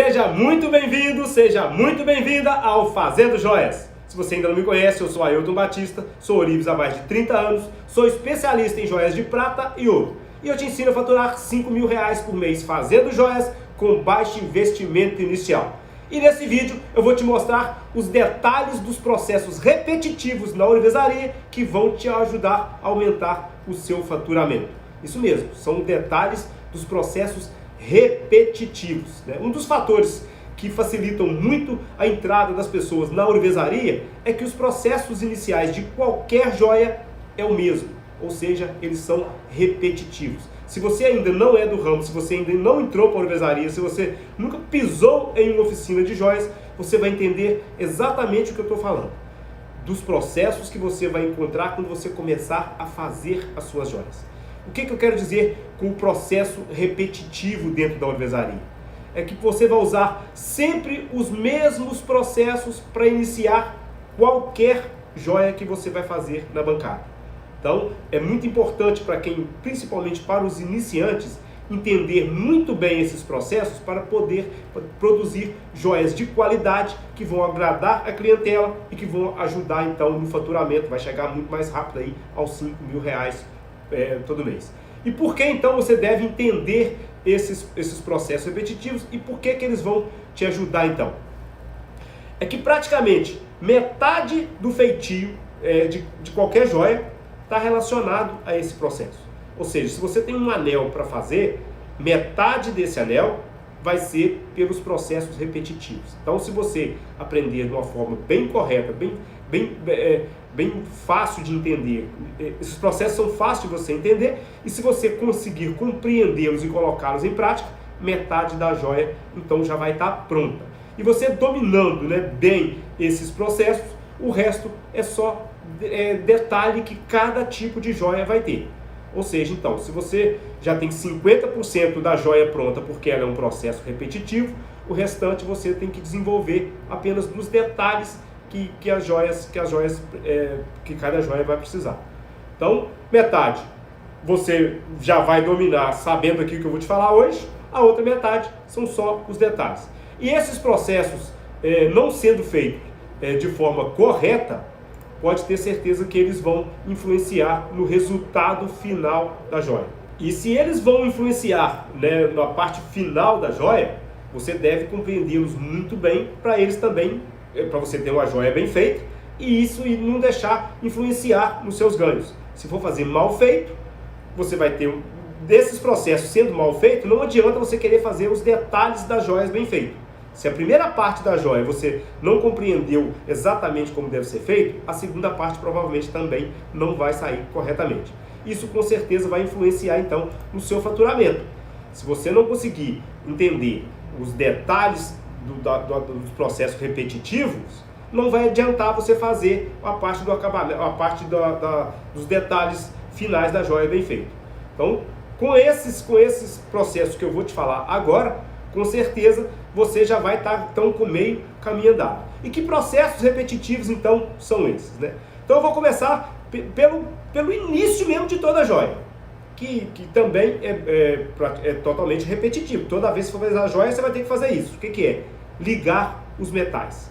Seja muito bem-vindo, seja muito bem-vinda ao Fazendo Joias. Se você ainda não me conhece, eu sou Ailton Batista, sou ourives há mais de 30 anos, sou especialista em joias de prata e ouro. E eu te ensino a faturar R$5.000 por mês fazendo joias com baixo investimento inicial. E nesse vídeo eu vou te mostrar os detalhes dos processos repetitivos na ourivesaria que vão te ajudar a aumentar o seu faturamento. Isso mesmo, são detalhes dos processos repetitivos, né? Um dos fatores que facilitam muito a entrada das pessoas na ourivesaria é que os processos iniciais de qualquer joia é o mesmo, ou seja, eles são repetitivos. Se você ainda não é do ramo, se você ainda não entrou para a ourivesaria, se você nunca pisou em uma oficina de joias, você vai entender exatamente o que eu estou falando. Dos processos que você vai encontrar quando você começar a fazer as suas joias. O que eu quero dizer com o processo repetitivo dentro da ourivesaria? É que você vai usar sempre os mesmos processos para iniciar qualquer joia que você vai fazer na bancada. Então, é muito importante para quem, principalmente para os iniciantes, entender muito bem esses processos para poder produzir joias de qualidade que vão agradar a clientela e que vão ajudar então no faturamento. Vai chegar muito mais rápido aí aos R$5.000 todo mês. E por que então você deve entender esses processos repetitivos e por que eles vão te ajudar então? É que praticamente metade do feitio de qualquer joia está relacionado a esse processo. Ou seja, se você tem um anel para fazer, metade desse anel vai ser pelos processos repetitivos. Então, se você aprender de uma forma bem correta, bem fácil de entender, esses processos são fáceis de você entender, e se você conseguir compreendê-los e colocá-los em prática, metade da joia então já vai estar pronta. E você dominando, bem esses processos, o resto é só detalhe que cada tipo de joia vai ter. Ou seja, então, se você já tem 50% da joia pronta porque ela é um processo repetitivo, o restante você tem que desenvolver apenas dos detalhes que cada joia vai precisar. Então, metade você já vai dominar sabendo aqui o que eu vou te falar hoje, a outra metade são só os detalhes. E esses processos não sendo feitos de forma correta, pode ter certeza que eles vão influenciar no resultado final da joia. E se eles vão influenciar na parte final da joia, você deve compreendê-los muito bem para eles também, para você ter uma joia bem feita e isso não deixar influenciar nos seus ganhos. Se for fazer mal feito, você vai ter desses processos sendo mal feito, não adianta você querer fazer os detalhes das joias bem feitos. Se a primeira parte da joia você não compreendeu exatamente como deve ser feito, a segunda parte provavelmente também não vai sair corretamente. Isso com certeza vai influenciar então no seu faturamento. Se você não conseguir entender os detalhes dos processos repetitivos, não vai adiantar você fazer a parte do acabamento, a parte dos detalhes finais da joia bem feito. Então, com esses processos que eu vou te falar agora, com certeza você já vai estar então com meio caminho andado. E que processos repetitivos então são esses, Então eu vou começar pelo início mesmo de toda a joia, que também é totalmente repetitivo. Toda vez que for fazer a joia você vai ter que fazer isso. O que é? Ligar os metais.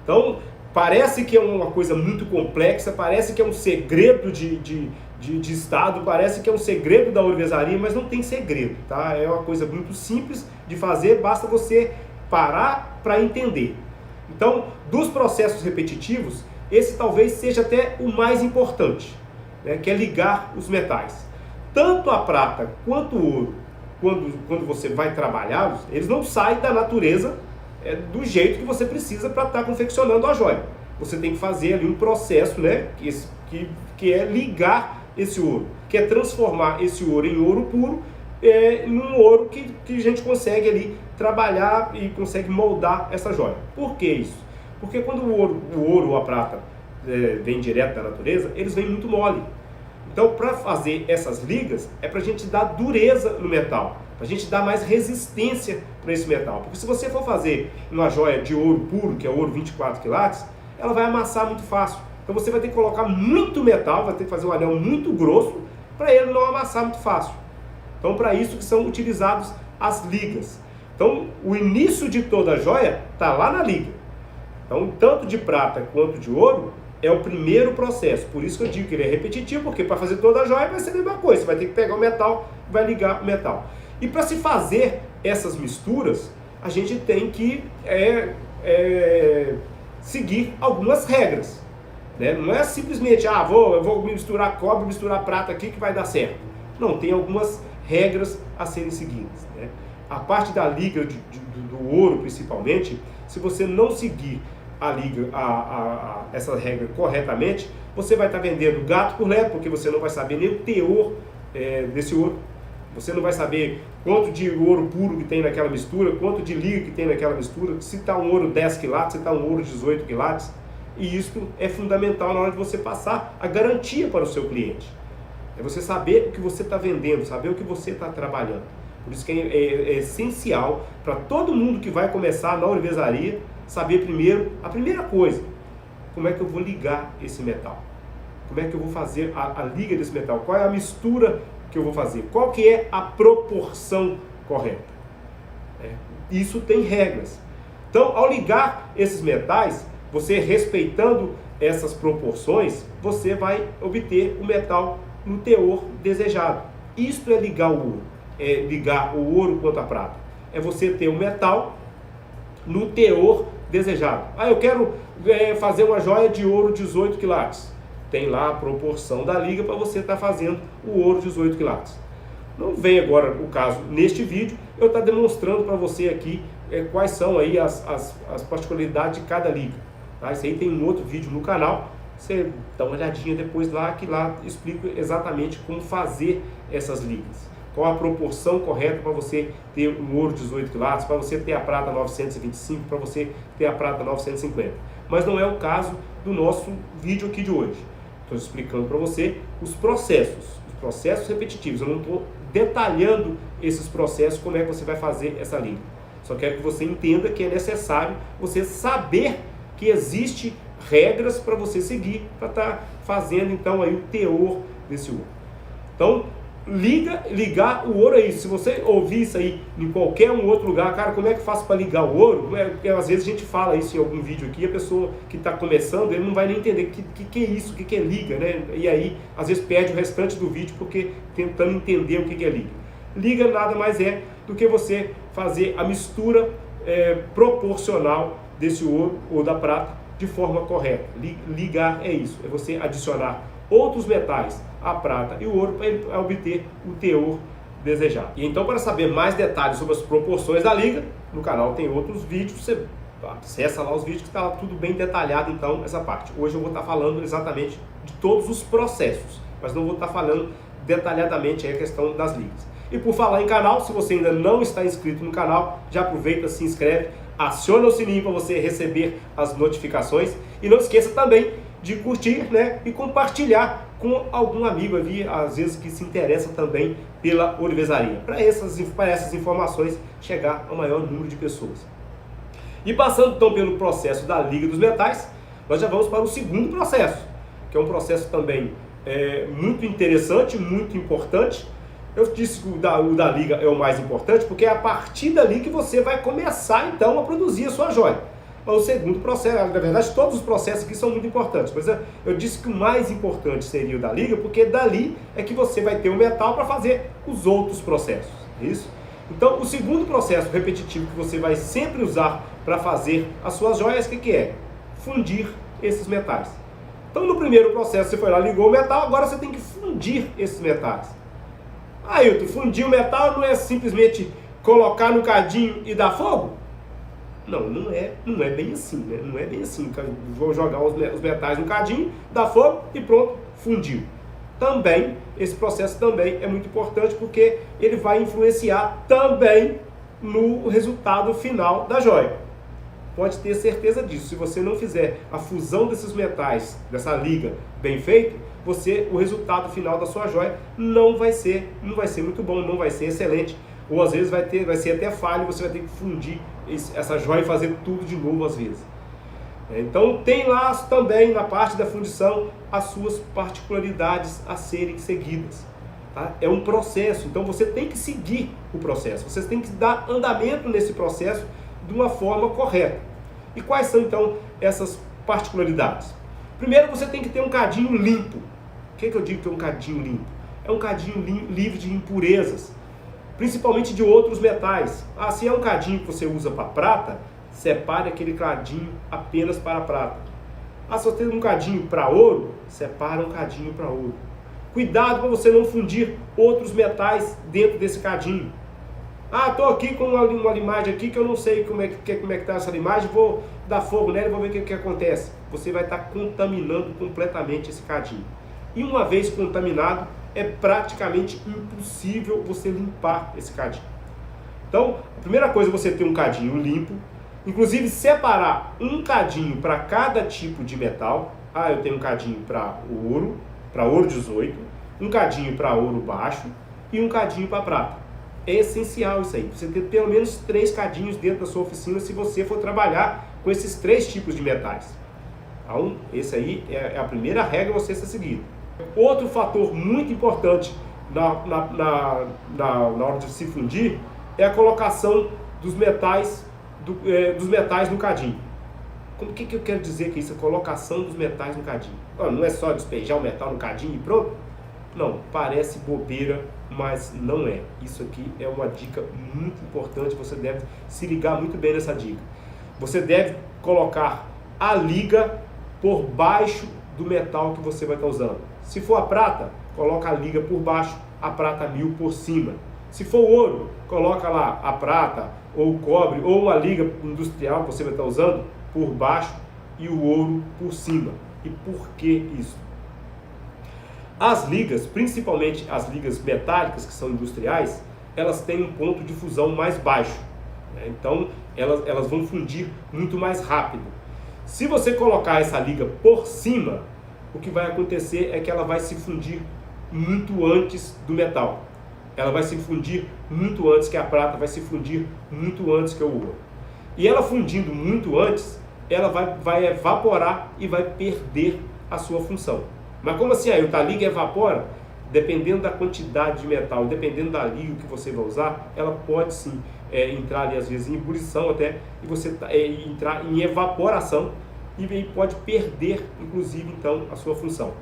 Então parece que é uma coisa muito complexa, parece que é um segredo de estado, parece que é um segredo da ourivesaria, mas não tem segredo, tá? É uma coisa muito simples de fazer, basta você parar para entender. Então, dos processos repetitivos, esse talvez seja até o mais importante, que é ligar os metais. Tanto a prata quanto o ouro, quando você vai trabalhá-los, eles não saem da natureza do jeito que você precisa para estar confeccionando a joia. Você tem que fazer ali um processo, que é ligar esse ouro, que é transformar esse ouro em ouro puro, num ouro que a gente consegue ali trabalhar e consegue moldar essa joia. Por que isso? Porque quando o ouro ou a prata vem direto da natureza, eles vêm muito mole. Então, para fazer essas ligas, é para a gente dar dureza no metal, para a gente dar mais resistência para esse metal. Porque se você for fazer uma joia de ouro puro, que é ouro 24 quilates, ela vai amassar muito fácil. Então você vai ter que colocar muito metal, vai ter que fazer um anel muito grosso para ele não amassar muito fácil. Então para isso que são utilizados as ligas. Então, o início de toda a joia está lá na liga. Então, tanto de prata quanto de ouro é o primeiro processo. Por isso que eu digo que ele é repetitivo, porque para fazer toda a joia vai ser a mesma coisa. Você vai ter que pegar o metal, vai ligar o metal. E para se fazer essas misturas, a gente tem que seguir algumas regras. Né? Não é simplesmente, eu vou misturar cobre, misturar prata aqui que vai dar certo. Não, tem algumas regras a serem seguidas. Né? A parte da liga do ouro, principalmente, se você não seguir a liga, essa regra corretamente, você vai estar vendendo gato por lebre, porque você não vai saber nem o teor desse ouro. Você não vai saber quanto de ouro puro que tem naquela mistura, quanto de liga que tem naquela mistura, se está um ouro 10 quilates, se está um ouro 18 quilates. E isso é fundamental na hora de você passar a garantia para o seu cliente. É você saber o que você está vendendo, saber o que você está trabalhando. Por isso que é essencial para todo mundo que vai começar na ourivesaria saber primeiro, a primeira coisa, como é que eu vou ligar esse metal? Como é que eu vou fazer a liga desse metal? Qual é a mistura que eu vou fazer? Qual que é a proporção correta? Isso tem regras. Então, ao ligar esses metais, você respeitando essas proporções, você vai obter o metal no teor desejado. Isto é ligar o ouro. É ligar o ouro quanto a prata. É você ter o metal no teor desejado. Eu quero fazer uma joia de ouro 18 quilates. Tem lá a proporção da liga para você estar fazendo o ouro 18 quilates. Não vem agora o caso neste vídeo, eu estou demonstrando para você aqui quais são aí as particularidades de cada liga. Tá? Isso aí tem um outro vídeo no canal, você dá uma olhadinha depois lá, que lá explico exatamente como fazer essas ligas. Qual a proporção correta para você ter um ouro 18 quilates, para você ter a prata 925, para você ter a prata 950. Mas não é o caso do nosso vídeo aqui de hoje. Estou explicando para você os processos repetitivos. Eu não estou detalhando esses processos, como é que você vai fazer essa liga. Só quero que você entenda que é necessário você saber que existe regras para você seguir, para estar fazendo então aí o teor desse ouro. Então, ligar o ouro é isso. Se você ouvir isso aí em qualquer um outro lugar, cara, como é que faço para ligar o ouro? Porque às vezes a gente fala isso em algum vídeo aqui, a pessoa que está começando, ele não vai nem entender o que é isso, o que é liga, né? E aí, às vezes perde o restante do vídeo porque tentando entender o que é liga. Liga nada mais é do que você fazer a mistura proporcional desse ouro ou da prata de forma correta. Ligar é isso, é você adicionar outros metais, a prata e o ouro, para obter o teor desejado. E então, para saber mais detalhes sobre as proporções da liga, no canal tem outros vídeos, você acessa lá os vídeos que está tudo bem detalhado, então, essa parte. Hoje eu vou estar falando exatamente de todos os processos, mas não vou estar falando detalhadamente a questão das ligas. E por falar em canal, se você ainda não está inscrito no canal, já aproveita, se inscreve, aciona o sininho para você receber as notificações e não esqueça também de curtir, né, e compartilhar com algum amigo ali, às vezes que se interessa também pela ourivesaria, para essas informações chegar ao maior número de pessoas. E passando então pelo processo da liga dos metais, nós já vamos para o segundo processo, que é um processo também muito interessante, muito importante. Eu disse que o da liga é o mais importante, porque é a partir dali que você vai começar então a produzir a sua joia. O segundo processo, na verdade todos os processos aqui são muito importantes, mas eu disse que o mais importante seria o da liga, porque dali é que você vai ter o metal para fazer os outros processos, isso? Então o segundo processo repetitivo que você vai sempre usar para fazer as suas joias, o que é? Fundir esses metais. Então no primeiro processo você foi lá, ligou o metal, agora você tem que fundir esses metais. Ailton, fundir o metal não é simplesmente colocar no cadinho e dar fogo? Não é bem assim, né? Não é bem assim. Vou jogar os metais no cadinho, dar fogo e pronto, fundiu. Também, esse processo também é muito importante porque ele vai influenciar também no resultado final da joia. Pode ter certeza disso. Se você não fizer a fusão desses metais, dessa liga bem feita, o resultado final da sua joia não vai ser muito bom, não vai ser excelente. Ou às vezes vai ser até falho, você vai ter que fundir essa joia e fazer tudo de novo às vezes. Então tem lá também na parte da fundição as suas particularidades a serem seguidas. Tá? É um processo, então você tem que seguir o processo, você tem que dar andamento nesse processo de uma forma correta. E quais são então essas particularidades? Primeiro, você tem que ter um cadinho limpo. O que eu digo que é um cadinho limpo? É um cadinho livre de impurezas, principalmente de outros metais. Se é um cadinho que você usa para prata, separe aquele cadinho apenas para prata. Se você tem um cadinho para ouro, separa um cadinho para ouro. Cuidado para você não fundir outros metais dentro desse cadinho. Estou aqui com uma limagem aqui que eu não sei como é que está essa limagem, vou dar fogo nela e vou ver o que acontece. Você vai estar contaminando completamente esse cadinho. E uma vez contaminado, é praticamente impossível você limpar esse cadinho. Então, a primeira coisa é você ter um cadinho limpo, inclusive separar um cadinho para cada tipo de metal. Eu tenho um cadinho para ouro 18, um cadinho para ouro baixo e um cadinho para prata. É essencial isso aí, você ter pelo menos 3 cadinhos dentro da sua oficina se você for trabalhar com esses 3 tipos de metais. Então, esse aí é a primeira regra você está seguindo. Outro fator muito importante na hora de se fundir é a colocação dos metais no cadinho. O que eu quero dizer com isso? A colocação dos metais no cadinho. Não é só despejar o metal no cadinho e pronto? Não, parece bobeira, mas não é. Isso aqui é uma dica muito importante, você deve se ligar muito bem nessa dica. Você deve colocar a liga por baixo do metal que você vai estar usando. Se for a prata, coloca a liga por baixo, a prata 1000 por cima. Se for ouro, coloca lá a prata, ou o cobre, ou uma liga industrial que você vai estar usando por baixo e o ouro por cima. E por que isso? As ligas, principalmente as ligas metálicas que são industriais, elas têm um ponto de fusão mais baixo, né? Então elas vão fundir muito mais rápido. Se você colocar essa liga por cima, o que vai acontecer é que ela vai se fundir muito antes do metal. Ela vai se fundir muito antes que a prata, vai se fundir muito antes que o ouro. E ela fundindo muito antes, ela vai evaporar e vai perder a sua função. Mas como assim? A liga evapora? Dependendo da quantidade de metal, dependendo da liga que você vai usar, ela pode sim entrar ali às vezes em ebulição até, e você entrar em evaporação e pode perder inclusive então a sua função.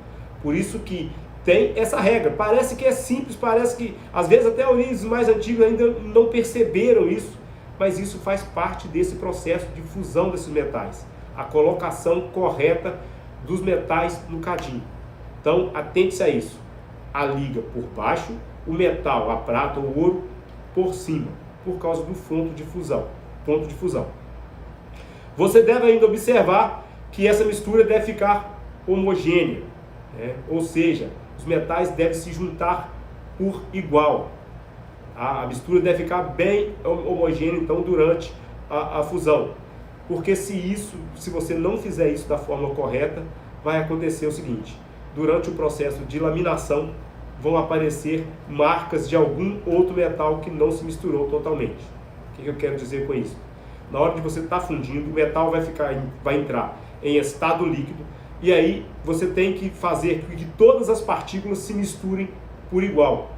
Por isso que tem essa regra. Parece que é simples, parece que às vezes até os mais antigos ainda não perceberam isso, mas isso faz parte desse processo de fusão desses metais. A colocação correta dos metais no cadinho. Então, atente-se a isso. A liga por baixo, o metal, a prata ou o ouro, por cima, por causa do ponto de fusão. Você deve ainda observar que essa mistura deve ficar homogênea, né? Ou seja, os metais devem se juntar por igual. A mistura deve ficar bem homogênea, então, durante a fusão. Porque se você não fizer isso da forma correta, vai acontecer o seguinte: durante o processo de laminação, vão aparecer marcas de algum outro metal que não se misturou totalmente. O que eu quero dizer com isso? Na hora de você estar fundindo, o metal vai entrar em estado líquido, e aí você tem que fazer com que todas as partículas se misturem por igual.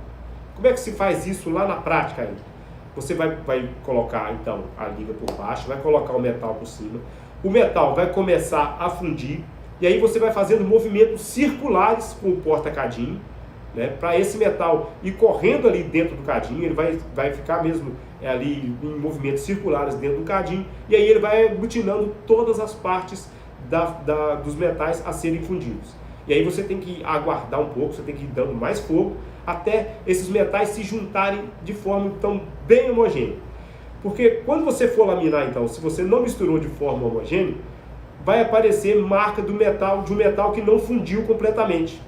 Como é que se faz isso lá na prática aí? Você vai colocar então a liga por baixo, vai colocar o metal por cima, o metal vai começar a fundir, e aí você vai fazendo movimentos circulares com o porta-cadinho, né, para esse metal ir correndo ali dentro do cadinho. Ele vai ficar mesmo ali em movimentos circulares dentro do cadinho, e aí ele vai aglutinando todas as partes dos metais a serem fundidos. E aí você tem que aguardar um pouco, você tem que ir dando mais fogo, até esses metais se juntarem de forma então bem homogênea. Porque quando você for laminar, então, se você não misturou de forma homogênea, vai aparecer marca de um metal que não fundiu completamente.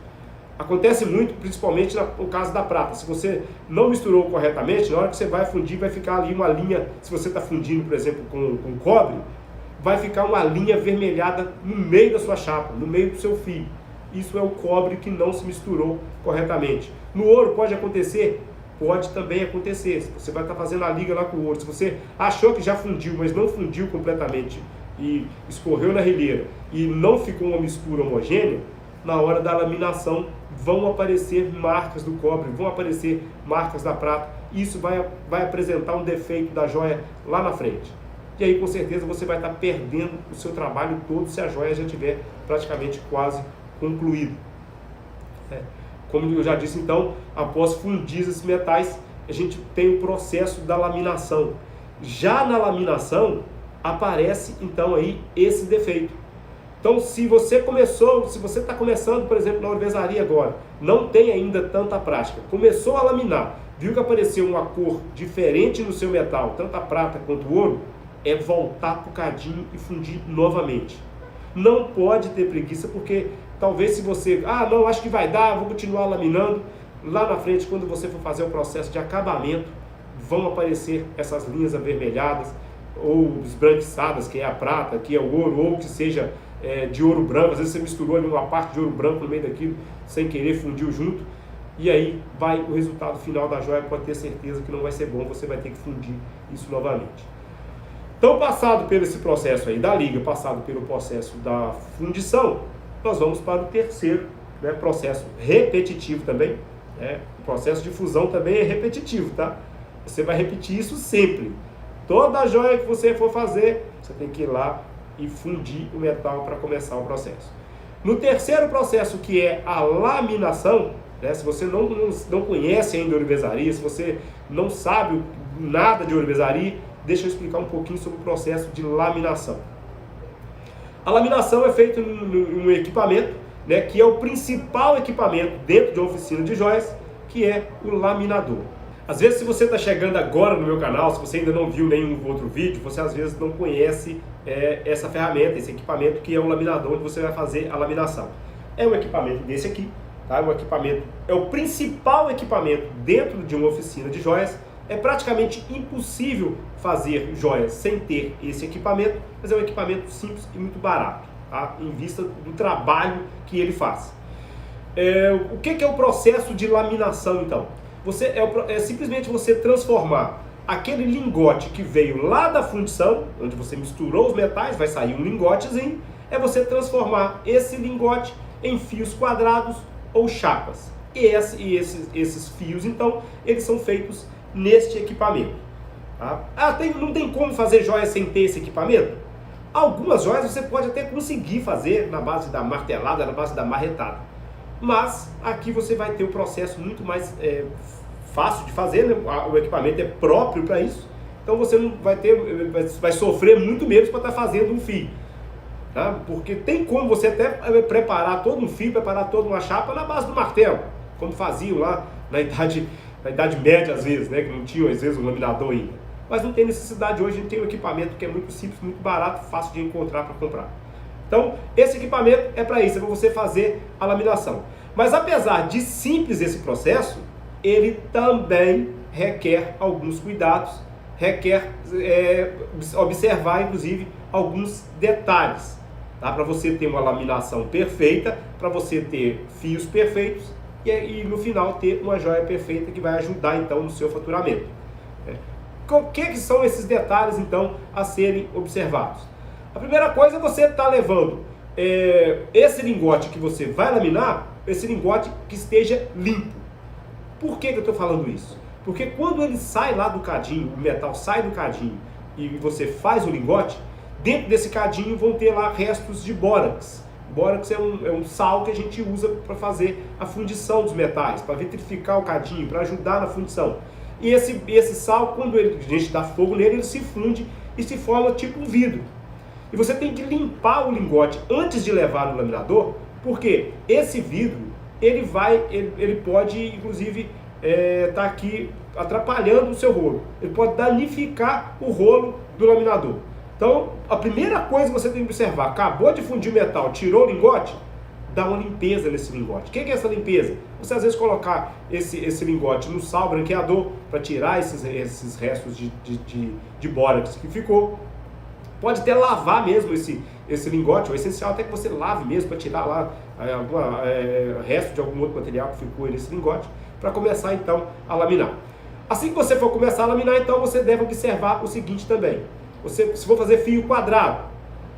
Acontece muito, principalmente no caso da prata. Se você não misturou corretamente, na hora que você vai fundir, vai ficar ali uma linha. Se você está fundindo, por exemplo, com cobre, vai ficar uma linha avermelhada no meio da sua chapa, no meio do seu fio. Isso é o cobre que não se misturou corretamente. No ouro pode acontecer? Pode também acontecer. Você vai estar fazendo a liga lá com o ouro. Se você achou que já fundiu, mas não fundiu completamente e escorreu na relheira e não ficou uma mistura homogênea, na hora da laminação vão aparecer marcas do cobre, vão aparecer marcas da prata. Isso vai apresentar um defeito da joia lá na frente. E aí, com certeza, você vai estar perdendo o seu trabalho todo se a joia já estiver praticamente quase concluída. Como eu já disse, então, após fundir esses metais, a gente tem o processo da laminação. Já na laminação, aparece, então, aí esse defeito. Então, se você está começando, por exemplo, na ourivesaria agora, não tem ainda tanta prática, começou a laminar, viu que apareceu uma cor diferente no seu metal, tanto a prata quanto o ouro, é voltar para o cadinho e fundir novamente. Não pode ter preguiça, porque talvez se você, não, acho que vai dar, vou continuar laminando, lá na frente, quando você for fazer o processo de acabamento, vão aparecer essas linhas avermelhadas, ou esbranquiçadas, que é a prata, que é o ouro, ou que seja de ouro branco. Às vezes você misturou ali uma parte de ouro branco no meio daquilo, sem querer, fundiu junto, e aí o resultado final da joia pode ter certeza que não vai ser bom, você vai ter que fundir isso novamente. Então, passado por esse processo aí da liga, passado pelo processo da fundição, nós vamos para o terceiro, processo repetitivo também. O processo de fusão também é repetitivo, tá? Você vai repetir isso sempre. Toda joia que você for fazer, você tem que ir lá e fundir o metal para começar o processo. No terceiro processo, que é a laminação, se você não conhece ainda ourivesaria, se você não sabe nada de ourivesaria, deixa eu explicar um pouquinho sobre o processo de laminação. A laminação é feita em um equipamento, que é o principal equipamento dentro de uma oficina de joias, que é o laminador. Às vezes, se você está chegando agora no meu canal, se você ainda não viu nenhum outro vídeo, você às vezes não conhece essa ferramenta, esse equipamento, que é o laminador, onde você vai fazer a laminação. É um equipamento desse aqui, tá? É o principal equipamento dentro de uma oficina de joias. É praticamente impossível fazer joias sem ter esse equipamento, mas é um equipamento simples e muito barato, tá? Em vista do trabalho que ele faz. O que é o processo de laminação, então? É simplesmente você transformar aquele lingote que veio lá da fundição, onde você misturou os metais, vai sair um lingotezinho, é você transformar esse lingote em fios quadrados ou chapas. E esses fios, então, eles são feitos neste equipamento. Tá? Não tem como fazer joia sem ter esse equipamento? Algumas joias você pode até conseguir fazer na base da martelada, na base da marretada. Mas aqui você vai ter o processo muito mais fácil de fazer, né? O equipamento é próprio para isso. Então você não vai sofrer muito menos para estar fazendo um fio. Tá? Porque tem como você até preparar todo um fio, preparar toda uma chapa na base do martelo, como faziam lá na Idade Média, às vezes, que não tinham, às vezes, um laminador ainda. Mas não tem necessidade hoje, a gente tem um equipamento que é muito simples, muito barato, fácil de encontrar para comprar. Então, esse equipamento é para isso, é para você fazer a laminação. Mas apesar de simples esse processo, ele também requer alguns cuidados, requer observar, inclusive, alguns detalhes, tá? Para você ter uma laminação perfeita, para você ter fios perfeitos, e no final ter uma joia perfeita que vai ajudar então no seu faturamento. O que são esses detalhes então a serem observados? A primeira coisa é você estar levando esse lingote que você vai laminar, esse lingote que esteja limpo. Por que eu estou falando isso? Porque quando ele sai lá do cadinho, o metal sai do cadinho e você faz o lingote, dentro desse cadinho vão ter lá restos de bórax. Bórax é um sal que a gente usa para fazer a fundição dos metais, para vitrificar o cadinho, para ajudar na fundição. E esse sal, quando a gente dá fogo nele, ele se funde e se forma tipo um vidro. E você tem que limpar o lingote antes de levar no laminador, porque esse vidro, ele pode, inclusive, estar aqui atrapalhando o seu rolo. Ele pode danificar o rolo do laminador. Então, a primeira coisa que você tem que observar, acabou de fundir o metal, tirou o lingote, dá uma limpeza nesse lingote. O que é essa limpeza? Você às vezes colocar esse lingote no sal branqueador para tirar esses restos de bórax que ficou. Pode até lavar mesmo esse lingote, o essencial até que você lave mesmo para tirar lá resto de algum outro material que ficou nesse lingote, para começar então a laminar. Assim que você for começar a laminar, então você deve observar o seguinte também. Se for fazer fio quadrado,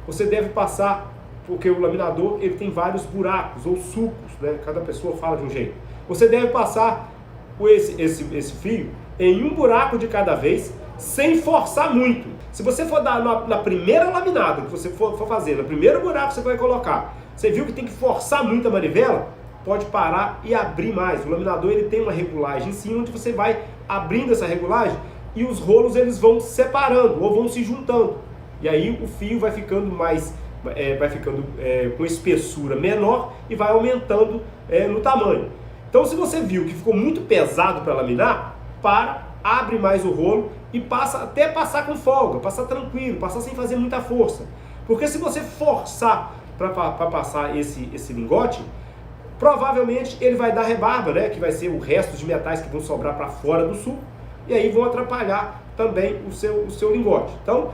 você deve passar porque o laminador ele tem vários buracos ou sulcos, né? Cada pessoa fala de um jeito. Você deve passar esse fio em um buraco de cada vez, sem forçar muito. Se você for dar na primeira laminada que você for fazer, no primeiro buraco que você vai colocar, você viu que tem que forçar muito a manivela, pode parar e abrir mais. O laminador ele tem uma regulagem em cima, onde você vai abrindo essa regulagem e os rolos eles vão se separando ou vão se juntando. E aí o fio vai ficando com espessura menor e vai aumentando no tamanho. Então, se você viu que ficou muito pesado para laminar, abre mais o rolo e até passar com folga, passar tranquilo, passar sem fazer muita força. Porque se você forçar para passar esse lingote, provavelmente ele vai dar rebarba, né? Que vai ser o resto de metais que vão sobrar para fora do sulco e aí vão atrapalhar também o seu lingote. Então,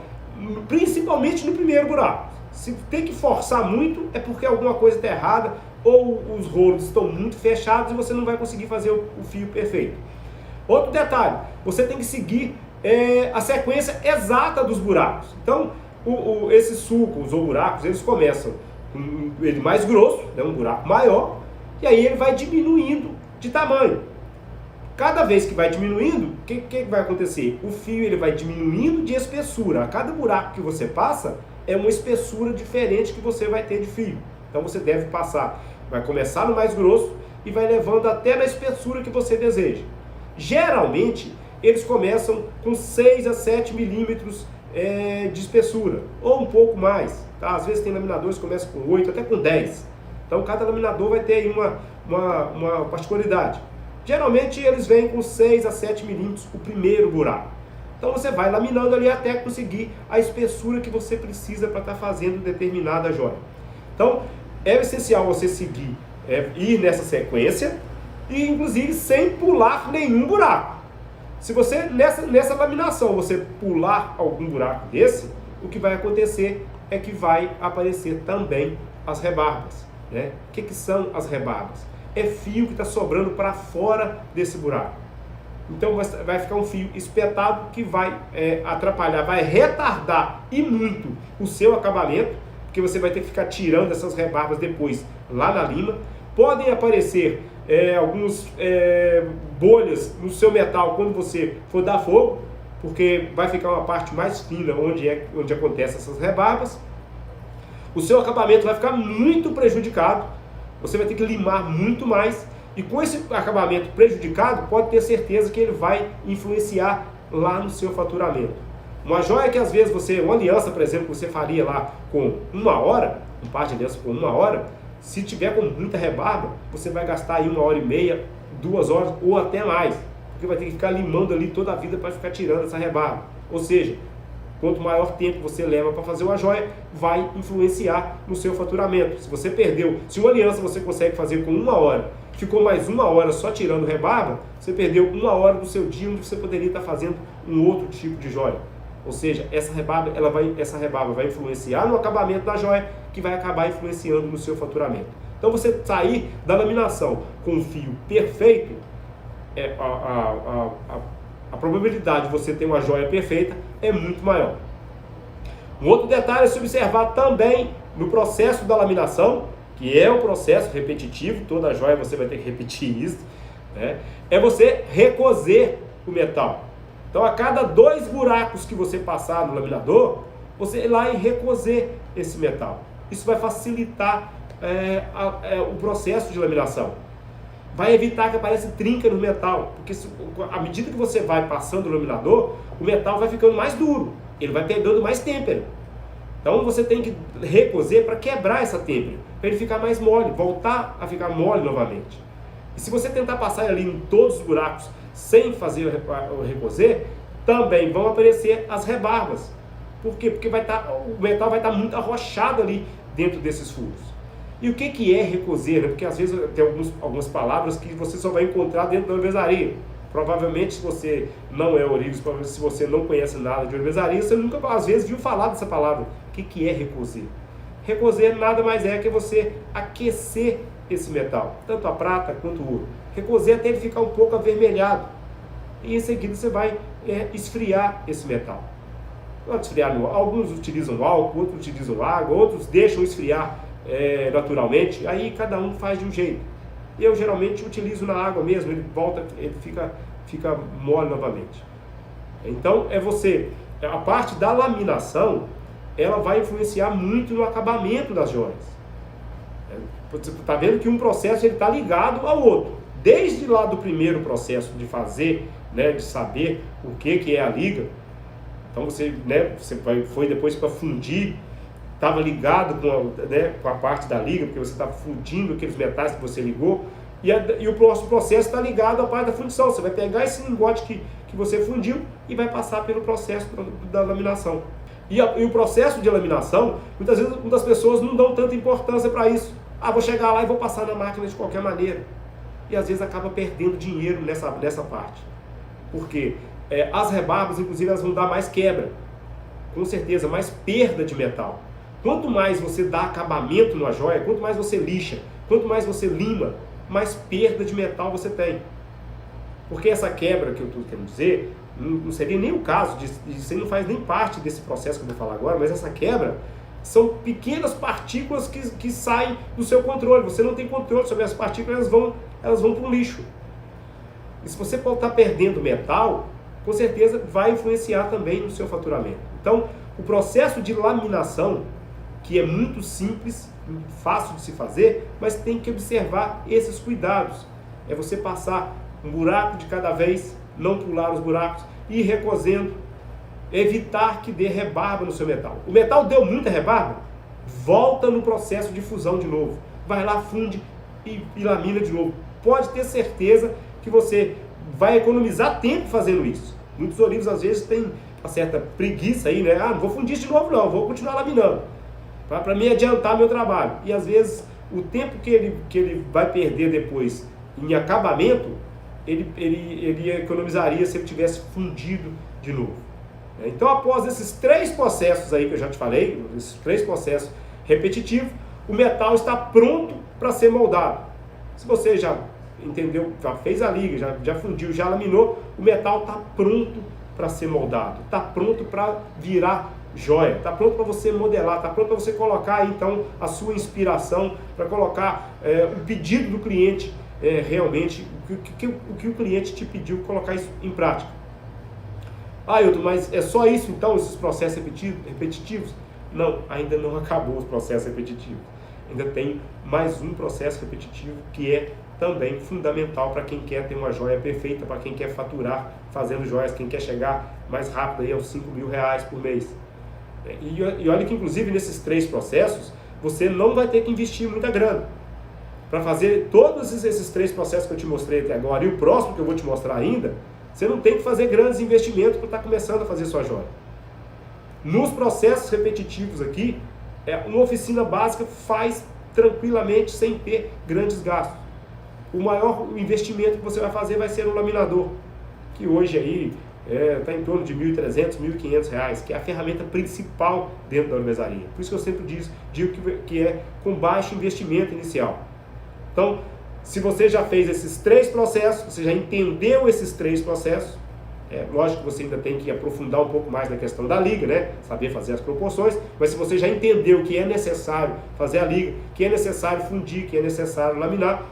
principalmente no primeiro buraco. Se tem que forçar muito, é porque alguma coisa está errada ou os rolos estão muito fechados e você não vai conseguir fazer o fio perfeito. Outro detalhe, você tem que seguir a sequência exata dos buracos. Então, esses sulcos ou buracos, eles começam com ele mais grosso, né, um buraco maior, e aí ele vai diminuindo de tamanho. Cada vez que vai diminuindo, o que vai acontecer? O fio ele vai diminuindo de espessura. A cada buraco que você passa, é uma espessura diferente que você vai ter de fio. Então você deve passar, vai começar no mais grosso e vai levando até na espessura que você deseja. Geralmente, eles começam com 6 a 7 milímetros de espessura, ou um pouco mais. Tá? Às vezes tem laminadores que começam com 8, até com 10. Então cada laminador vai ter aí uma particularidade. Geralmente eles vêm com 6 a 7 milímetros o primeiro buraco. Então você vai laminando ali até conseguir a espessura que você precisa para estar fazendo determinada joia. Então é essencial você seguir, ir nessa sequência e inclusive sem pular nenhum buraco. Se você nessa laminação você pular algum buraco desse, o que vai acontecer é que vai aparecer também as rebarbas. Né? O que são as rebarbas? É fio que está sobrando para fora desse buraco. Então vai ficar um fio espetado que vai atrapalhar, vai retardar e muito o seu acabamento, porque você vai ter que ficar tirando essas rebarbas depois lá na lima. Podem aparecer algumas bolhas no seu metal quando você for dar fogo, porque vai ficar uma parte mais fina onde acontecem essas rebarbas. O seu acabamento vai ficar muito prejudicado, você vai ter que limar muito mais, e com esse acabamento prejudicado, pode ter certeza que ele vai influenciar lá no seu faturamento. Uma joia que às vezes uma aliança, por exemplo, que você faria lá com 1 hora, um par de aliança com 1 hora, se tiver com muita rebarba, você vai gastar aí 1h30, 2 horas ou até mais, porque vai ter que ficar limando ali toda a vida para ficar tirando essa rebarba. Ou seja, quanto maior tempo você leva para fazer uma joia, vai influenciar no seu faturamento. Se você se uma aliança você consegue fazer com 1 hora, ficou mais 1 hora só tirando rebarba, você perdeu 1 hora do seu dia onde você poderia estar fazendo um outro tipo de joia. Ou seja, essa rebarba vai influenciar no acabamento da joia, que vai acabar influenciando no seu faturamento. Então você sair da laminação com um fio perfeito, a probabilidade de você ter uma joia perfeita é muito maior. Um outro detalhe a se observar também no processo da laminação, que é um processo repetitivo, toda joia você vai ter que repetir isso, né? É você recozer o metal. Então a cada 2 buracos que você passar no laminador, você ir lá e recozer esse metal. Isso vai facilitar o processo de laminação. Vai evitar que apareça trinca no metal, porque à medida que você vai passando o laminador, o metal vai ficando mais duro, ele vai pegando mais têmpera. Então você tem que recozer para quebrar essa têmpera, para ele ficar mais mole, voltar a ficar mole novamente. E se você tentar passar ali em todos os buracos sem fazer o recozer, também vão aparecer as rebarbas. Por quê? Porque o metal vai estar muito arrochado ali dentro desses furos. E o que é recozer? Porque às vezes tem algumas palavras que você só vai encontrar dentro da ourivesaria. Provavelmente, se você não é ourives, se você não conhece nada de ourivesaria, você nunca, às vezes, viu falar dessa palavra. O que é recozer? Recozer nada mais é que você aquecer esse metal, tanto a prata quanto o ouro. Recozer até ele ficar um pouco avermelhado. E em seguida você vai esfriar esse metal. pode esfriar alguns utilizam álcool, outros utilizam água, outros deixam esfriar naturalmente, aí cada um faz de um jeito. Eu geralmente utilizo na água mesmo, ele volta, ele fica mole novamente. Então a parte da laminação, ela vai influenciar muito no acabamento das joias. Você está vendo que um processo está ligado ao outro. Desde lá do primeiro processo de fazer, né, de saber o que é a liga, então você foi depois para fundir, estava ligado com a parte da liga, porque você estava fundindo aqueles metais que você ligou, e o próximo processo está ligado à parte da fundição. Você vai pegar esse lingote que você fundiu e vai passar pelo processo da laminação. E o processo de laminação, muitas vezes muitas pessoas não dão tanta importância para isso. Vou chegar lá e vou passar na máquina de qualquer maneira. E às vezes acaba perdendo dinheiro nessa parte. Porque as rebarbas, inclusive, elas vão dar mais quebra. Com certeza, mais perda de metal. Quanto mais você dá acabamento na joia, quanto mais você lixa, quanto mais você lima, mais perda de metal você tem. Porque essa quebra que eu estou querendo dizer, não seria nem o caso, isso não faz nem parte desse processo que eu vou falar agora, mas essa quebra são pequenas partículas que saem do seu controle. Você não tem controle sobre as partículas, elas vão para o lixo. E se você estar perdendo metal, com certeza vai influenciar também no seu faturamento. Então, o processo de laminação, que é muito simples, fácil de se fazer, mas tem que observar esses cuidados. É você passar um buraco de cada vez, não pular os buracos, ir recosendo, evitar que dê rebarba no seu metal. O metal deu muita rebarba, volta no processo de fusão de novo. Vai lá, funde e lamina de novo. Pode ter certeza que você vai economizar tempo fazendo isso. Muitos olivos às vezes têm uma certa preguiça aí, né? Não vou fundir de novo não, vou continuar laminando, para me adiantar meu trabalho. E às vezes o tempo que ele vai perder depois em acabamento, ele economizaria se ele tivesse fundido de novo. Então, após esses 3 processos aí que eu já te falei, esses 3 processos repetitivos, o metal está pronto para ser moldado. Se você já entendeu, já fez a liga, já fundiu, já laminou, o metal está pronto para ser moldado, está pronto para virar joia, está pronto para você modelar, está pronto para você colocar aí, então a sua inspiração, para colocar o pedido do cliente, realmente o que o cliente te pediu, colocar isso em prática. Hilton, mas é só isso então, esses processos repetitivos? Não, ainda não acabou os processos repetitivos. Ainda tem mais um processo repetitivo que é também fundamental para quem quer ter uma joia perfeita, para quem quer faturar fazendo joias, quem quer chegar mais rápido aí aos 5 mil reais por mês. E olha que inclusive nesses 3 processos, você não vai ter que investir muita grana. Para fazer todos esses 3 processos que eu te mostrei até agora, e o próximo que eu vou te mostrar ainda, você não tem que fazer grandes investimentos para estar começando a fazer sua joia. Nos processos repetitivos aqui, uma oficina básica faz tranquilamente sem ter grandes gastos. O maior investimento que você vai fazer vai ser o laminador, que hoje aí está em torno de R$ 1.300, R$ 1.500, que é a ferramenta principal dentro da ourivesaria. Por isso que eu sempre digo que é com baixo investimento inicial. Então, se você já fez esses 3 processos, você já entendeu esses 3 processos, lógico que você ainda tem que aprofundar um pouco mais na questão da liga, né? Saber fazer as proporções, mas se você já entendeu que é necessário fazer a liga, que é necessário fundir, que é necessário laminar,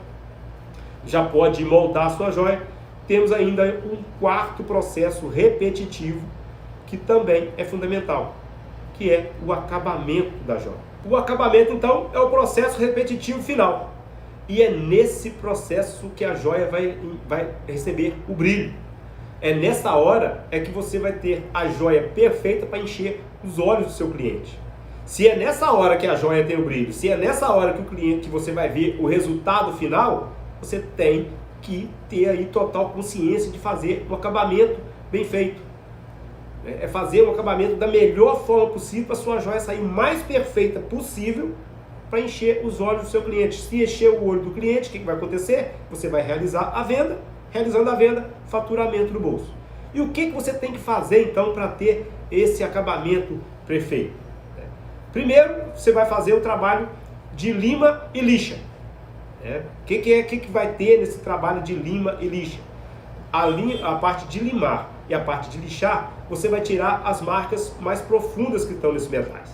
já pode moldar a sua joia. Temos ainda um 4º processo repetitivo, que também é fundamental, que é o acabamento da joia. O acabamento, então, é o processo repetitivo final. E é nesse processo que a joia vai receber o brilho. É nessa hora que você vai ter a joia perfeita para encher os olhos do seu cliente. Se é nessa hora que a joia tem o brilho, se é nessa hora que você vai ver o resultado final, você tem que ter aí total consciência de fazer um acabamento bem feito. É fazer um acabamento da melhor forma possível para a sua joia sair mais perfeita possível para encher os olhos do seu cliente. Se encher o olho do cliente, o que vai acontecer? Você vai realizar a venda, realizando a venda, faturamento no bolso. E o que você tem que fazer então para ter esse acabamento perfeito? Primeiro, você vai fazer o trabalho de lima e lixa. O que vai ter nesse trabalho de lima e lixa? A parte de limar. e a parte de lixar, você vai tirar as marcas mais profundas que estão nesses metais.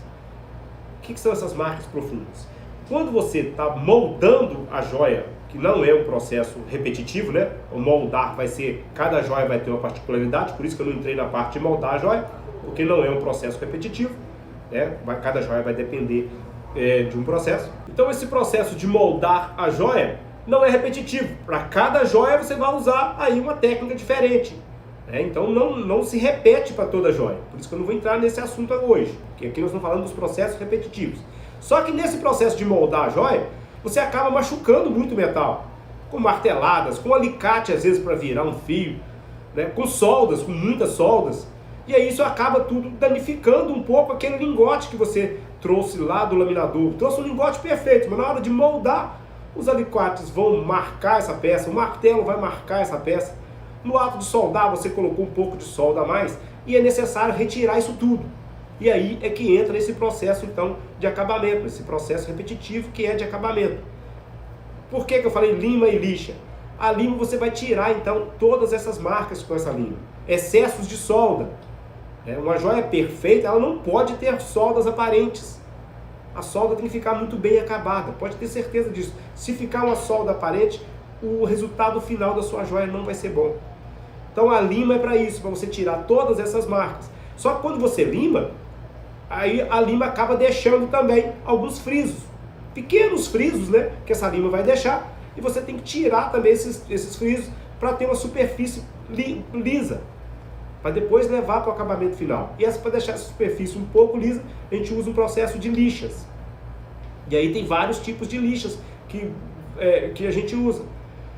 O que são essas marcas profundas? Quando você está moldando a joia, que não é um processo repetitivo, né? O moldar vai ser, cada joia vai ter uma particularidade, por isso que eu não entrei na parte de moldar a joia, porque não é um processo repetitivo, né? Cada joia vai depender de um processo. Então esse processo de moldar a joia não é repetitivo. Para cada joia você vai usar aí uma técnica diferente. Então não se repete para toda joia. Por isso que eu não vou entrar nesse assunto hoje, porque aqui nós estamos falando dos processos repetitivos. Só que nesse processo de moldar a joia, você acaba machucando muito o metal, com marteladas, com alicate às vezes para virar um fio, né? Com soldas, com muitas soldas. E aí isso acaba tudo danificando um pouco aquele lingote que você trouxe lá do laminador. Trouxe um lingote perfeito, mas na hora de moldar, os alicates vão marcar essa peça, o martelo vai marcar essa peça. No ato de soldar, você colocou um pouco de solda a mais e é necessário retirar isso tudo. E aí é que entra esse processo, então, de acabamento, esse processo repetitivo que é de acabamento. Por que eu falei lima e lixa? A lima você vai tirar, então, todas essas marcas com essa lima. Excessos de solda. Uma joia perfeita, ela não pode ter soldas aparentes. A solda tem que ficar muito bem acabada, pode ter certeza disso. Se ficar uma solda aparente, o resultado final da sua joia não vai ser bom. Então a lima é para isso, para você tirar todas essas marcas. Só que quando você lima, aí a lima acaba deixando também alguns frisos. Pequenos frisos, né, que essa lima vai deixar. E você tem que tirar também esses frisos para ter uma superfície lisa. Para depois levar para o acabamento final. E para deixar essa superfície um pouco lisa, a gente usa um processo de lixas. E aí tem vários tipos de lixas que a gente usa.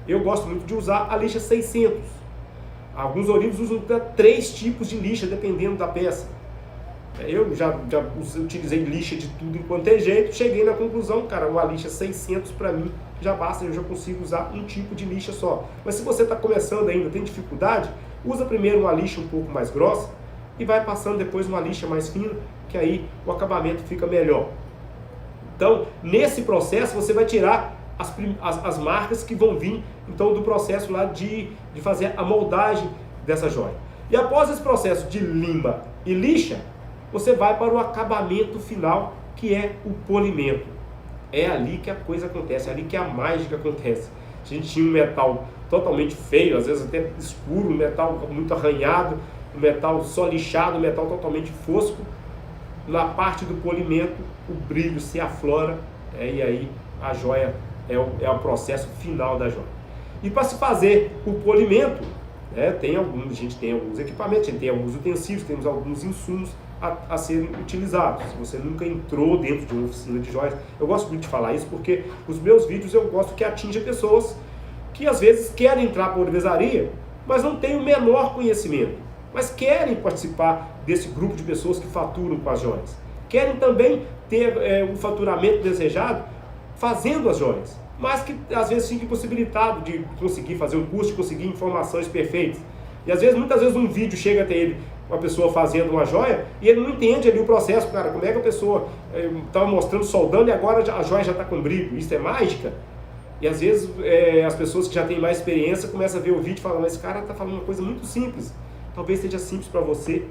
Eu gosto muito de usar a lixa 600. Alguns olivos usam 3 tipos de lixa, dependendo da peça. Eu já utilizei lixa de tudo enquanto é jeito, cheguei na conclusão, cara, uma lixa 600 para mim já basta, eu já consigo usar um tipo de lixa só. Mas se você está começando ainda, tem dificuldade, usa primeiro uma lixa um pouco mais grossa e vai passando depois uma lixa mais fina, que aí o acabamento fica melhor. Então, nesse processo você vai tirar as marcas que vão vir, então, do processo lá de fazer a moldagem dessa joia. E após esse processo de lima e lixa, você vai para o acabamento final, que é o polimento. É ali que a coisa acontece, é ali que a mágica acontece. A gente tinha um metal totalmente feio, às vezes até escuro, um metal muito arranhado, um metal só lixado, um metal totalmente fosco. Na parte do polimento, o brilho se aflora, e aí a joia é o processo final da joia. E para se fazer o polimento, a gente tem alguns equipamentos, a gente tem alguns utensílios, temos alguns insumos a serem utilizados. Se você nunca entrou dentro de uma oficina de joias, eu gosto muito de falar isso porque os meus vídeos eu gosto que atinja pessoas que às vezes querem entrar para a ourivesaria, mas não têm o menor conhecimento, mas querem participar desse grupo de pessoas que faturam com as joias. Querem também ter o faturamento desejado fazendo as joias, mas que às vezes fica impossibilitado de conseguir fazer um curso, de conseguir informações perfeitas. E às vezes, muitas vezes um vídeo chega até ele, uma pessoa fazendo uma joia, e ele não entende ali o processo, cara, como é que a pessoa estava mostrando, soldando, e agora a joia já está com brilho, isso é mágica? E às vezes as pessoas que já têm mais experiência começam a ver o vídeo e falam, mas esse cara está falando uma coisa muito simples. Talvez seja simples para você,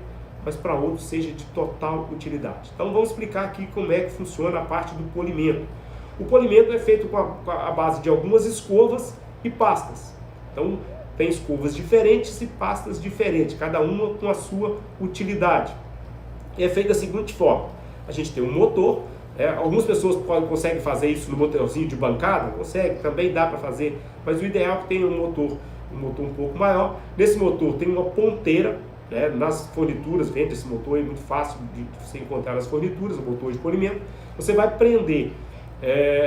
mas para outros seja de total utilidade. Então vamos explicar aqui como é que funciona a parte do polimento. O polimento é feito com a base de algumas escovas e pastas. Então tem escovas diferentes e pastas diferentes, cada uma com a sua utilidade. E é feito da seguinte forma: a gente tem um motor, algumas pessoas conseguem fazer isso no motorzinho de bancada, consegue, também dá para fazer, mas o ideal é que tenha um motor um pouco maior. Nesse motor tem uma ponteira, nas fornituras, vende esse motor, é muito fácil de você encontrar nas fornituras, o motor de polimento. Você vai prender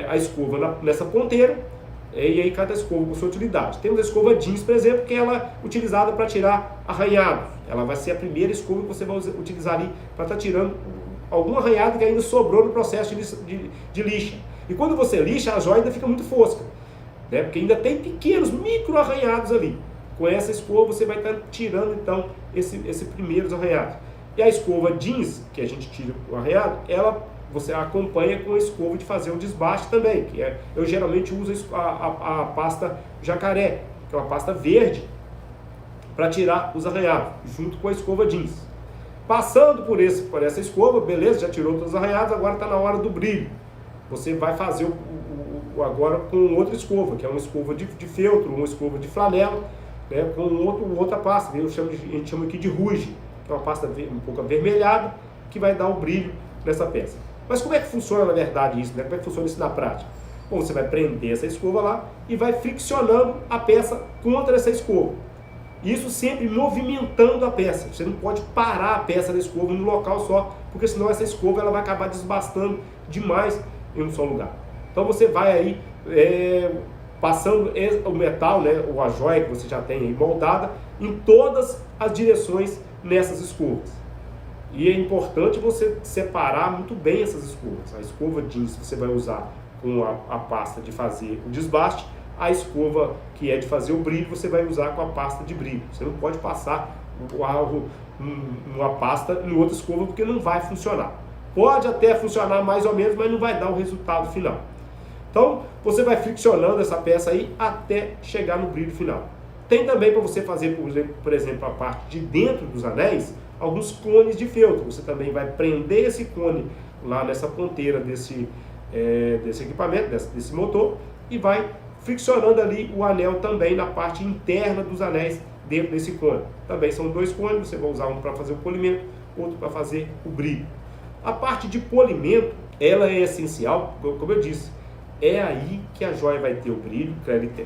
a escova nessa ponteira, e aí cada escova com sua utilidade. Temos a escova jeans, por exemplo, que ela é utilizada para tirar arranhados. Ela vai ser a primeira escova que você vai utilizar ali para estar tirando algum arranhado que ainda sobrou no processo de lixa. E quando você lixa, a joia ainda fica muito fosca, porque ainda tem pequenos micro arranhados ali. Com essa escova você vai estar tirando então esse primeiros arranhados. E a escova jeans, que a gente tira o arranhado, você acompanha com a escova de fazer o desbaste também, eu geralmente uso a pasta jacaré, que é uma pasta verde, para tirar os arranhados, junto com a escova jeans. Passando por essa escova, beleza, já tirou todos os arranhados, agora está na hora do brilho. Você vai fazer agora com outra escova, que é uma escova de feltro, uma escova de flanela, né, com outra pasta, a gente chama aqui de rouge, que é uma pasta um pouco avermelhada, que vai dar o brilho nessa peça. Mas como é que funciona na verdade isso, né? Como é que funciona isso na prática? Bom, você vai prender essa escova lá e vai friccionando a peça contra essa escova. Isso sempre movimentando a peça. Você não pode parar a peça da escova no local só, porque senão essa escova ela vai acabar desbastando demais em um só lugar. Então você vai aí passando o metal, né, ou a joia que você já tem aí moldada, em todas as direções nessas escovas. E é importante você separar muito bem essas escovas. A escova jeans você vai usar com a pasta de fazer o desbaste, a escova que é de fazer o brilho você vai usar com a pasta de brilho. Você não pode passar uma pasta em outra escova porque não vai funcionar. Pode até funcionar mais ou menos, mas não vai dar o resultado final. Então você vai friccionando essa peça aí até chegar no brilho final. Tem também para você fazer, por exemplo, a parte de dentro dos anéis, alguns cones de feltro. Você também vai prender esse cone lá nessa ponteira desse equipamento, desse motor, e vai friccionando ali o anel também na parte interna dos anéis dentro desse cone. Também são dois cones, você vai usar um para fazer o polimento, outro para fazer o brilho. A parte de polimento, ela é essencial, como eu disse, é aí que a joia vai ter o brilho,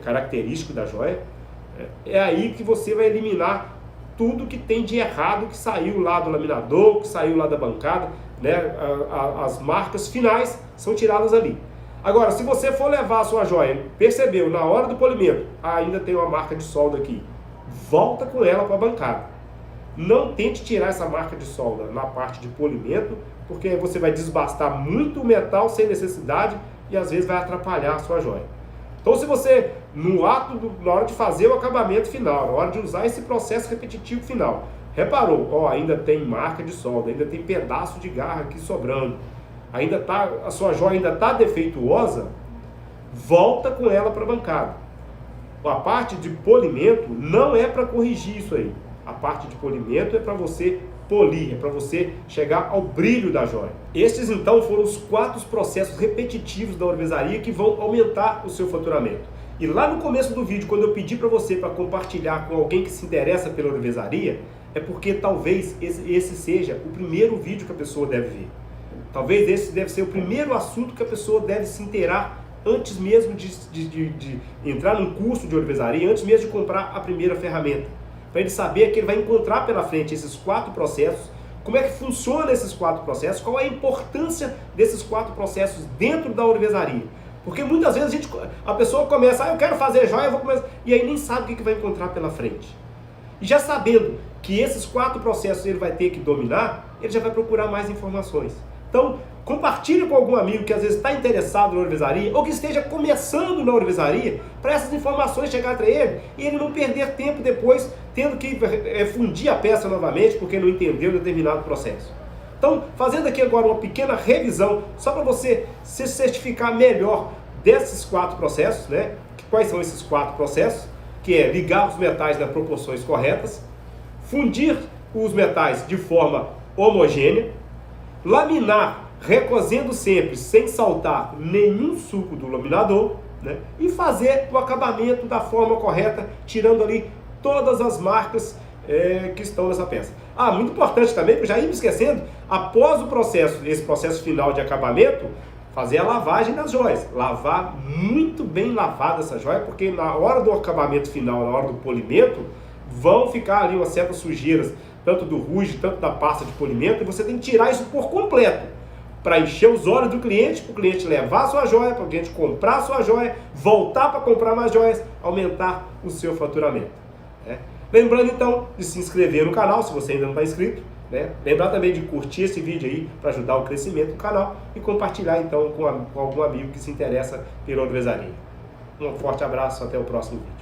característico da joia, é aí que você vai eliminar tudo que tem de errado que saiu lá do laminador, que saiu lá da bancada, né? As marcas finais são tiradas ali. Agora, se você for levar a sua joia, percebeu, na hora do polimento, ainda tem uma marca de solda aqui, volta com ela para a bancada. Não tente tirar essa marca de solda na parte de polimento, porque você vai desbastar muito o metal sem necessidade e às vezes vai atrapalhar a sua joia. Então, se você, na hora de fazer o acabamento final, na hora de usar esse processo repetitivo final, reparou, ainda tem marca de solda, ainda tem pedaço de garra aqui sobrando, a sua joia ainda está defeituosa, volta com ela para a bancada. A parte de polimento não é para corrigir isso aí. A parte de polimento é para você polir, é para você chegar ao brilho da joia. Estes então foram os 4 processos repetitivos da ourivesaria que vão aumentar o seu faturamento. E lá no começo do vídeo, quando eu pedi para você para compartilhar com alguém que se interessa pela ourivesaria, é porque talvez esse seja o primeiro vídeo que a pessoa deve ver. Talvez esse deve ser o primeiro assunto que a pessoa deve se inteirar antes mesmo de entrar num curso de ourivesaria, antes mesmo de comprar a primeira ferramenta. Para ele saber que ele vai encontrar pela frente esses 4 processos, como é que funciona esses 4 processos, qual é a importância desses 4 processos dentro da ourivesaria. Porque muitas vezes a pessoa começa, eu quero fazer joia, eu vou começar, e aí nem sabe o que vai encontrar pela frente. E já sabendo que esses 4 processos ele vai ter que dominar, ele já vai procurar mais informações. Então, compartilhe com algum amigo que às vezes está interessado na ourivesaria ou que esteja começando na ourivesaria para essas informações chegar até ele e ele não perder tempo depois tendo que fundir a peça novamente porque não entendeu determinado processo. Então, fazendo aqui agora uma pequena revisão só para você se certificar melhor desses 4 processos, né? Quais são esses 4 processos? Que é ligar os metais nas proporções corretas, fundir os metais de forma homogênea, laminar, recosendo sempre, sem saltar nenhum suco do laminador, né? E fazer o acabamento da forma correta, tirando ali todas as marcas que estão nessa peça. Muito importante também, que eu já ia me esquecendo, após esse processo final de acabamento, fazer a lavagem das joias. Lavar muito bem lavada essa joia, porque na hora do acabamento final, na hora do polimento, vão ficar ali umas certas sujeiras, tanto do rouge, tanto da pasta de polimento, e você tem que tirar isso por completo, para encher os olhos do cliente, para o cliente levar a sua joia, para o cliente comprar a sua joia, voltar para comprar mais joias, aumentar o seu faturamento. Né? Lembrando então de se inscrever no canal, se você ainda não está inscrito, né? Lembrar também de curtir esse vídeo aí para ajudar o crescimento do canal e compartilhar então com algum amigo que se interessa pela ourivesaria. Um forte abraço, até o próximo vídeo.